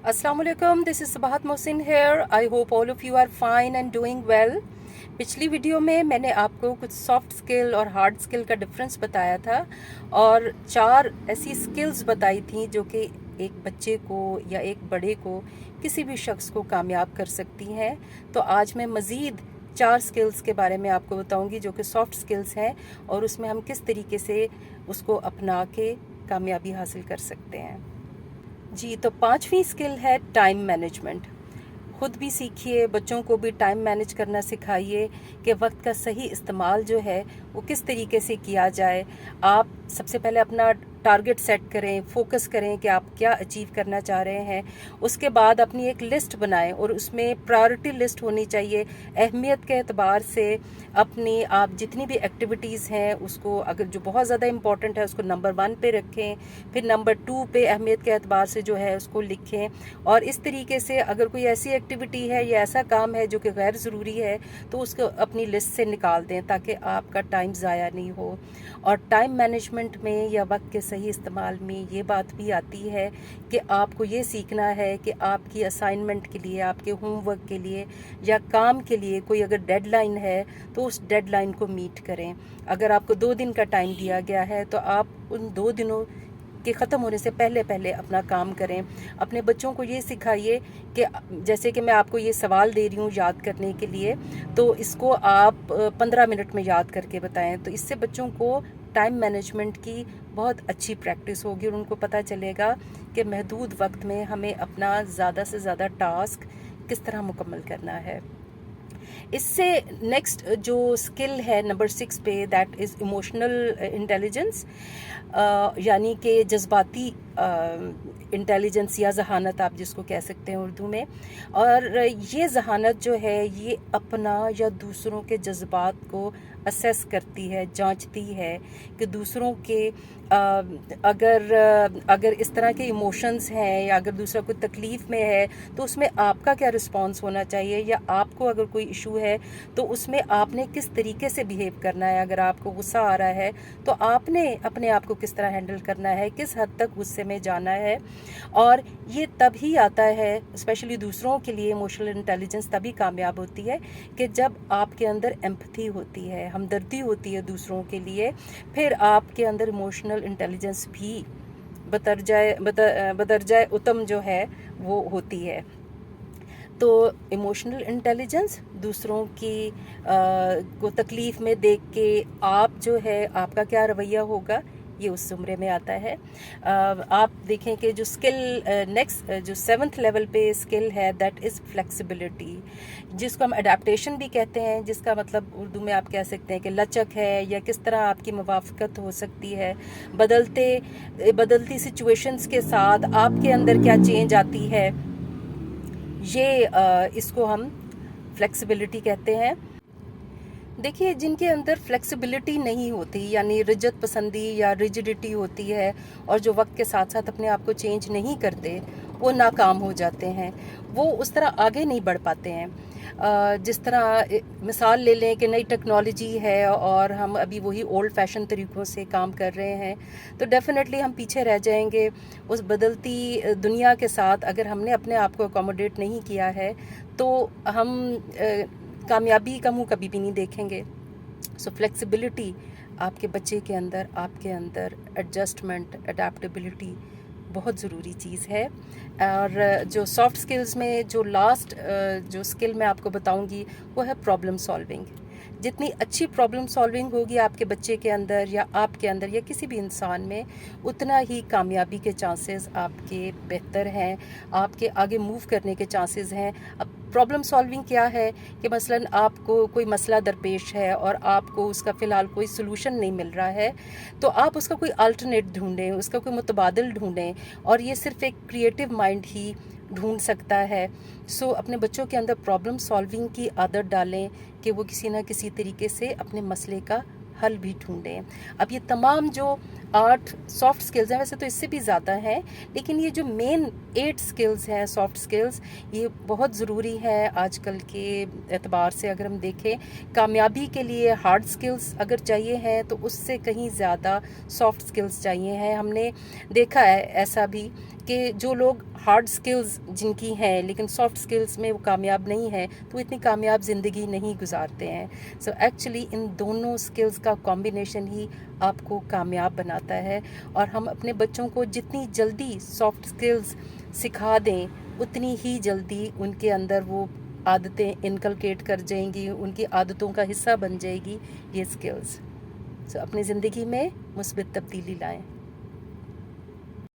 Assalamu alaikum, this is Sabahat Mohsin here. I hope all of you are fine and doing well. पिछली video में मैंने आपको कुछ soft skill और hard skill का difference बताया था और 4 ऐसी स्किल्स बताई थी जो कि एक बच्चे को या एक बड़े को किसी भी शख्स को कामयाब कर सकती हैं। तो आज मैं मज़ीद 4 स्किल्स के बारे में आपको बताऊंगी जो कि सॉफ्ट स्किल्स हैं और उसमें हम किस तरीके से उसको अपना के कामयाबी हासिल कर सकते हैं। जी, तो 5वीं स्किल है टाइम मैनेजमेंट। खुद भी सीखिए, बच्चों को भी टाइम मैनेज करना सिखाइए कि वक्त का सही इस्तेमाल जो है वो किस तरीके से किया जाए। आप सबसे पहले अपना टारगेट सेट करें, फोकस करें कि आप क्या अचीव करना चाह रहे हैं। उसके बाद अपनी एक लिस्ट बनाएं और उसमें प्रायोरिटी लिस्ट होनी चाहिए। अहमियत के एतबार से अपनी आप जितनी भी एक्टिविटीज़ हैं उसको, अगर जो बहुत ज़्यादा इम्पॉर्टेंट है उसको नंबर 1 पे रखें, फिर नंबर 2 पे अहमियत के एतबार से जो है उसको लिखें। और इस तरीके से अगर कोई ऐसी एक्टिविटी है या ऐसा काम है जो कि गैर ज़रूरी है तो उसको अपनी लिस्ट से निकाल दें ताकि आपका टाइम ज़ाया नहीं हो। और टाइम मैनेजमेंट में या वक्त के सही इस्तेमाल में ये बात भी आती है कि आपको ये सीखना है कि आपकी असाइनमेंट के लिए, आपके होमवर्क के लिए या काम के लिए कोई अगर डेडलाइन है तो उस डेडलाइन को मीट करें। अगर आपको 2 दिन का टाइम दिया गया है तो आप उन 2 दिनों के ख़त्म होने से पहले पहले अपना काम करें। अपने बच्चों को ये सिखाइए कि जैसे कि मैं आपको ये सवाल दे रही हूँ याद करने के लिए, तो इसको आप 15 मिनट में याद करके बताएं। तो इससे बच्चों को टाइम मैनेजमेंट की बहुत अच्छी प्रैक्टिस होगी और उनको पता चलेगा कि महदूद वक्त में हमें अपना ज़्यादा से ज़्यादा टास्क किस तरह मुकम्मल करना है। इससे नेक्स्ट जो स्किल है नंबर 6 पे, दैट इज़ इमोशनल इंटेलिजेंस, यानी कि जज्बाती इंटेलिजेंस या जहानत आप जिसको कह सकते हैं उर्दू में। और ये जहानत जो है ये अपना या दूसरों के जज्बात को असेस करती है, जांचती है कि दूसरों के अगर इस तरह के इमोशंस हैं या अगर दूसरा कोई तकलीफ़ में है तो उसमें आपका क्या रिस्पॉन्स होना चाहिए, या आपको अगर कोई इशू है तो उसमें आपने किस तरीके से बिहेव करना है। अगर आपको गुस्सा आ रहा है तो आपने अपने आप को किस तरह हैंडल करना है, किस हद तक गुस्से में जाना है। और ये तभी आता है, स्पेशली दूसरों के लिए इमोशनल इंटेलिजेंस तभी कामयाब होती है कि जब आपके अंदर एम्पैथी होती है, हमदर्दी होती है दूसरों के लिए। फिर आपके अंदर इमोशनल इंटेलिजेंस भी बदरजाए उत्तम जो है वो होती है। तो इमोशनल इंटेलिजेंस दूसरों की को तकलीफ़ में देख के आप जो है आपका क्या रवैया होगा, ये उस ज़ुमरे में आता है। आप देखें कि जो स्किल नेक्स्ट जो 7th लेवल पे स्किल है दैट इज़ फ्लेक्सिबिलिटी, जिसको हम अडेप्टेशन भी कहते हैं, जिसका मतलब उर्दू में आप कह सकते हैं कि लचक है या किस तरह आपकी मुवाफ़क़त हो सकती है। बदलती सिचुएशंस के साथ आपके अंदर क्या चेंज आती है, ये इसको हम फ्लेक्सिबिलिटी कहते हैं। देखिए, जिनके अंदर फ्लेक्सिबिलिटी नहीं होती यानी रिजत पसंदी या रिजिडिटी होती है और जो वक्त के साथ साथ अपने आप को चेंज नहीं करते, वो नाकाम हो जाते हैं, वो उस तरह आगे नहीं बढ़ पाते हैं। जिस तरह मिसाल ले लें कि नई टेक्नोलॉजी है और हम अभी वही ओल्ड फैशन तरीक़ों से काम कर रहे हैं तो डेफ़िनेटली हम पीछे रह जाएंगे उस बदलती दुनिया के साथ। अगर हमने अपने आप को अकोमोडेट नहीं किया है तो हम कामयाबी का मुंह कभी भी नहीं देखेंगे। सो फ्लेक्सिबिलिटी आपके बच्चे के अंदर, आपके अंदर एडजस्टमेंट, अडेप्टेबिलिटी बहुत ज़रूरी चीज़ है। और जो सॉफ्ट स्किल्स में जो लास्ट जो स्किल मैं आपको बताऊंगी वो है प्रॉब्लम सॉल्विंग। जितनी अच्छी प्रॉब्लम सॉल्विंग होगी आपके बच्चे के अंदर या आपके अंदर या किसी भी इंसान में, उतना ही कामयाबी के चांसेस आपके बेहतर हैं, आपके आगे मूव करने के चांसेस हैं। अब प्रॉब्लम सॉल्विंग क्या है कि मसलन आपको कोई मसला दरपेश है और आपको उसका फ़िलहाल कोई सलूशन नहीं मिल रहा है तो आप उसका कोई अल्टरनेट ढूंढें, उसका कोई मुतबादिल ढूंढें, और ये सिर्फ़ एक क्रिएटिव माइंड ही ढूंढ सकता है। सो अपने बच्चों के अंदर प्रॉब्लम सॉल्विंग की आदत डालें कि वो किसी न किसी तरीके से अपने मसले का हल भी ढूंढें। अब ये तमाम जो 8 सॉफ्ट स्किल्स हैं, वैसे तो इससे भी ज़्यादा हैं, लेकिन ये जो मेन 8 स्किल्स हैं सॉफ्ट स्किल्स, ये बहुत ज़रूरी हैं आजकल के एतबार से। अगर हम देखें, कामयाबी के लिए हार्ड स्किल्स अगर चाहिए हैं तो उससे कहीं ज़्यादा सॉफ्ट स्किल्स चाहिए हैं। हमने देखा है ऐसा भी کہ جو لوگ ہارڈ سکلز جن کی ہیں لیکن سافٹ سکلز میں وہ کامیاب نہیں ہیں تو وہ اتنی کامیاب زندگی نہیں گزارتے ہیں. سو ایکچولی ان دونوں سکلز کا کمبینیشن ہی آپ کو کامیاب بناتا ہے. اور ہم اپنے بچوں کو جتنی جلدی سافٹ سکلز سکھا دیں اتنی ہی جلدی ان کے اندر وہ عادتیں انکلکیٹ کر جائیں گی، ان کی عادتوں کا حصہ بن جائے گی یہ سکلز. سو اپنی زندگی میں مثبت تبدیلی لائیں.